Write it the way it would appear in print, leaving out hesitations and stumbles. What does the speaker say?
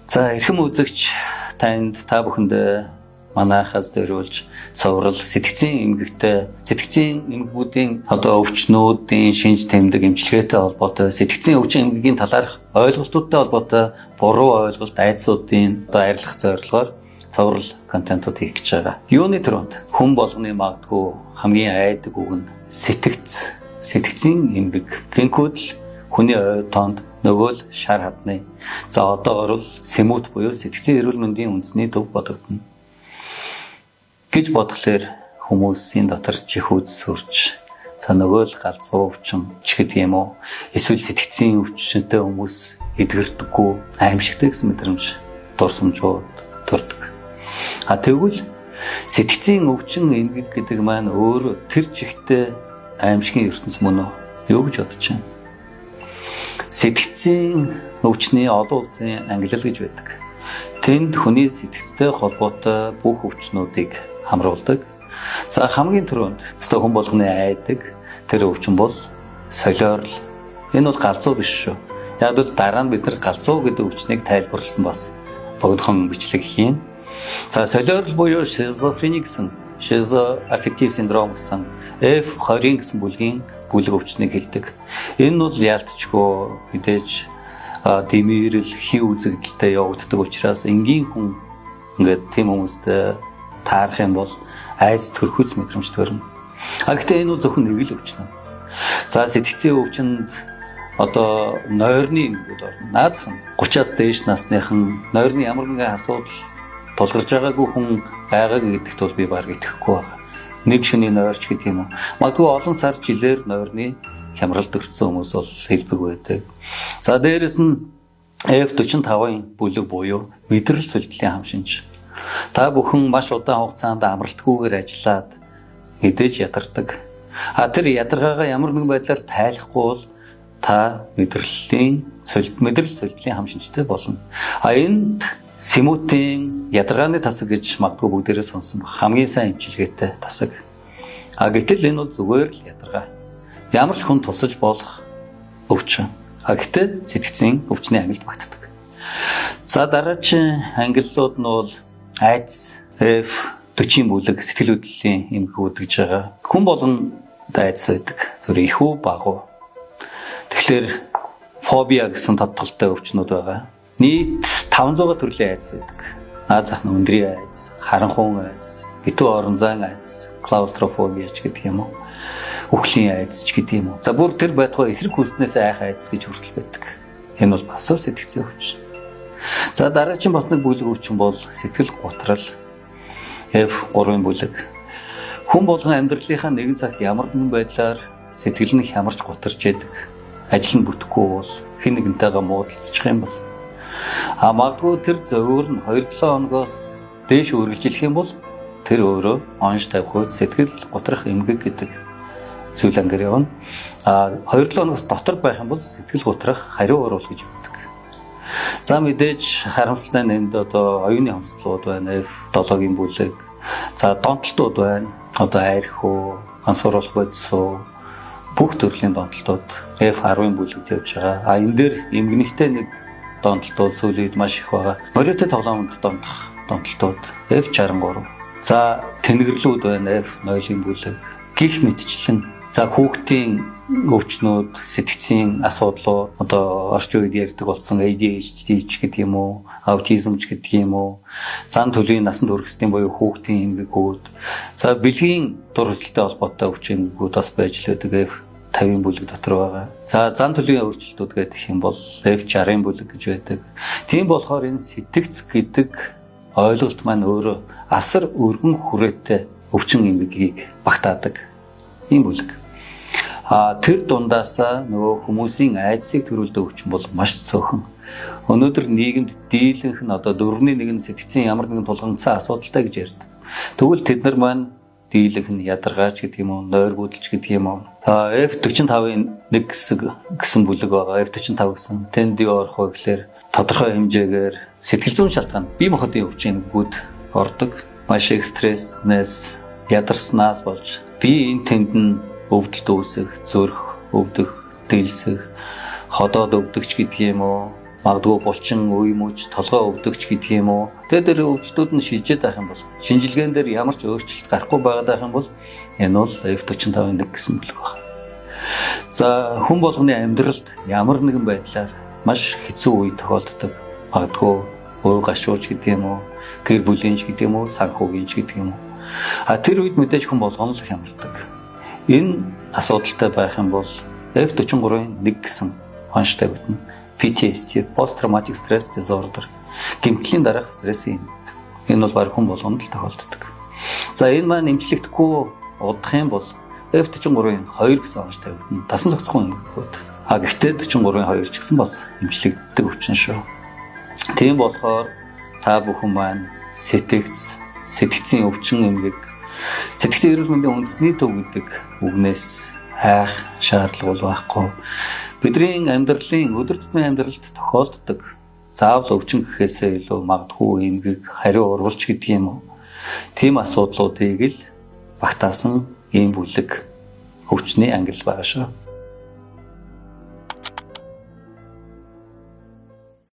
За эрхэм үзэгч танд та бүхэндээ манайхаас зориулж цоврал сэтгцийн эмгэгүүдийн өвчнүүдийн шинж тэмдэг эмчилгээтэй холбоотой сэтгцийн өвчин эмгэгийн талаарх ойлголтуудтай холбоотой буруу ойлголт айдсуудын арилгах зорилгоор цоврал контентууд хийх гэж байгаа. Юуны төрөнд хүн болгоны магадгүй хамгийн айдаг үг нь сэтгцийн эмгэг. Гэнхүүд л хүний тоонд нөгөө л шар хадны. За одоогор л сэмүүд буюу сэтгцийн эрүүл мэндийн үндэсний төв бодогдно гэж бодглохлоор хүмүүсийн дотор чихүүд сүрч за нөгөө л галзуу өвчин ч гэдэг юм уу эсвэл сэтгцийн өвчнөд хүмүүс эдгэрдэггүй аимшигтэй гэсэн мэдрэмж дурсамжууд төрдөг. Тэгвэл сэтгцийн өвчин эмгэг гэдэг маань өөр тэр чигтээ аимшигын ертөнц мөн үү? Юу гэж бодож байна? Сэтгцийн өвчний олон улсын ангилал гэж байдаг. Тэнд хүний сэтгцтэй холбоотой бүх өвчнүүдийг хамруулдаг. За хамгийн түрүүнд хүн болгоны айдаг тэр өвчин бол солиорл. Энэ бол галзуу биш шүү. Яг л дараа нь бид нар галзуу гэдэг өвчнийг тайлбарласан бас богдхон бичлэг хийн. За солиорл буюу шизофрени гэсэн шизоаффектив синдром гэсэн F20 гэсэн бүлгийн бүлэг өвчнийг хэлдэг. Энэ нь бол яалтчгүй мэдээж дэмэрэл хий үзэгдэлтэй явагддаг учраас энгийн хүн ингээд тийм хүмүүстэй таарах юм бол айц төрхөц мэдрэмж төрнө. Гэхдээ энэ бол зөвхөн нэг л өвчин. За сэтгцийн өвчинд нойрны эмгэгүүд орно. Наазах нь 30-аас дээш насныхан нойрны ямар нэгэн асуудал тулгарч байгаагүй хүн байгааг гэдэгт бол би баг итгэхгүй байна. Нэг шөнийн нойрч гэдэг юм уу. Магадгүй олон сар жилээр нойрны хямралд өртсөн хүмүүс бол хэлбэг байдаг. За дээрэс нь F45-ын бүлэг буюу мэдрэл сулдлын хамшинч. Та бүхэн маш удаан хугацаанд амралтгүйгээр ажиллаад мэдээж ядардаг. Тэр ядаргаагаа ямар нэгэн байдлаар тайлахгүй бол та мэдрэл сулдлын хамшинчтай болно. Энд сэмүүдийн ядаргааны тасаг гэж магадгүй бүгдээрээ сонсон хамгийн сайн эмчилгээтэй тасаг. Гэтэл энэ бол зүгээр л ядаргаа. Ямар ч хүн тусаж болох өвчин. Гэхдээ сэтгцийн өвчний ангилд багтдаг. За дараагийн ангиллууд нь бол айдс F40 бүлэг сэтгэл хөдлөлийн эмгэгүүд гэж байгаа. Хүн болгоно айдс байдаг. Тэр ихүү багуу. Тэгэхээр фобиа гэсэн тодтолтой өвчнүүд байгаа. Нийт 500 төрлийн айдс байдаг. Наазах нь өндрийн айдс, харанхуун айдс, битүү орон зайн айдс, клаустрофобия ч гэдэг юм уу. Үхлийн айдс ч гэдэг юм уу. За бүр тэр байтугай эсрэг хүснээс айх айдс гэж хүртэл байдаг. Энэ бол бас сэтгцийн өвчин. За дараагийн бас нэг бүлэг өвчин бол сэтгэл гутрал F3-ын бүлэг. Хүн болгон амьдралынхаа нэгэн цагт ямар нэгэн байдлаар сэтгэл нь хямарч гутарч яадаг. Ажил нь бүтэхгүй бол хэн нэгнтэйгээ муудалцчих юм бол магадгүй тэр зөвөр нь 2-7 хоногоос дээш үргэлжлэх юм бол тэр өөрөө онж тавих сэтгэл готрох эмгэг гэдэг зүйл ангар явна. 2-7 хоногоос дотор байх юм бол сэтгэл готрох хариу оруул гэж өгдөг. За мэдээж харамсалтай нэмд оюуны онцлогуд байна. F7-гийн бүлэг. За донтолтууд байна. Айрхуу, ансууруулах бодисуу бүх төрлийн донтолтууд F10-ын бүлэгт явж байгаа. Энэ дээр эмгэнэлтэй нэг донтолтууд сүүлийн үед маш их байгаа. Мориотой тоглоомд донтох донтолтууд F63. За тэнгэрлүүд байна. F0-ийн бүлэг. Гих мэдчлэн. За хүүхдийн өвчнүүд, сэтгцийн асуудлууд орчин үед ярьдаг болсон ADHD ч гэдэг юм уу, аутизм ч гэдэг юм уу, зан төлөвийн насанд хүргэсний буюу хүүхдийн эмгэгүүд. За бэлгийн дур хүсэлтэй холбоотой өвчин эмгэгүүд бас байж л байдаг. F50-ын бүлэг дотор байгаа. За зан төлөвийн өөрчлөлтүүд гэдэг юм бол F60-ын бүлэг гэж байдаг. Тийм болохоор энэ сэтгц гэдэг ойлголт маань өөрөө асар өргөн хүрээтэй өвчин эмгэгийг багтаадаг ийм бүлэг. Тэр дундаасаа нөгөө хүмүүсийн айдсыг төрүүлдэг өвчин бол маш цөөхөн. Өнөөдөр нийгэмд дийлэнх нь 4-ний 1 сэтгцийн ямар нэгэн тулгамдсан асуудалтай гэж ярьдаг. Тэгвэл тэд нар маань дийлэнх нь ядаргаач гэдэг юм уу, нойр гүйдэлч гэдэг юм уу. F45-ын нэг гэсэн бүлэг байгаа. F45 гэсэн. Тэнд юу орох вэ гэхээр тодорхой хэмжээгээр сэтгэл зүйн шалтгаан, бие махбодын өвчин эмгэгүүд ордог. Маш их стресснээс, ядарснаас болж биеийн тэнд нь өвдөлт үүсэх, зүрх өвдөх, дэлсэх, ходоод өвдөгч гэдэг юм уу. магадгүй булчин үе мөч толгой өвдөгч гэдэг юм уу. Тэгээд тэр өвдөлтүүд нь шилжээд байх юм бол шинжилгээнд дээр ямар ч өөрчлөлт гарахгүй байгаа юм бол энэ бол F45-1 гэсэн бүлэг байна. За хүн болгоны амьдралд ямар нэгэн байдлаар маш хэцүү үе тохиолддог. Магадгүй өө гашууч гэдэг юм уу, гэр бүлийнч гэдэг юм уу, санхүүгийнч гэдэг юм уу. Тэр үед мэдээж хүн болгоно л хямардаг. Энэ асуудалтай байх юм бол F43-1 гэсэн онцтой бүтэн PTSD, Post Traumatic Stress Disorder, гэмтлийн дараах стрессийн энэ бол баг хүн болгонд л тохиолддог. За энэ маань эмчлэгдэхгүй удах юм бол F43-ийн 2 гэсэн онцтой бүтэн дасан зохицох үед. Гэхдээ 43-ийн 2 ч гэсэн бас эмчлэгддэг өвчин шүү. Тийм болохоор та бүхэн маань сэтгцийн өвчин эмгэг, сэтгцийн эрүүл мэндийн үндэсний төв гэдэг үгнээс хайх шаардлага бол байхгүй. Бидний амьдралын өдөр тутмын амьдралд тохиолддог заавал өвчин гэхээсээ илүү магадгүй эмгэг, хариу урвалж гэдэг юм уу. Тийм асуудлуудыг л багтаасан ийм бүлэг өвчний ангил байгаа шүү.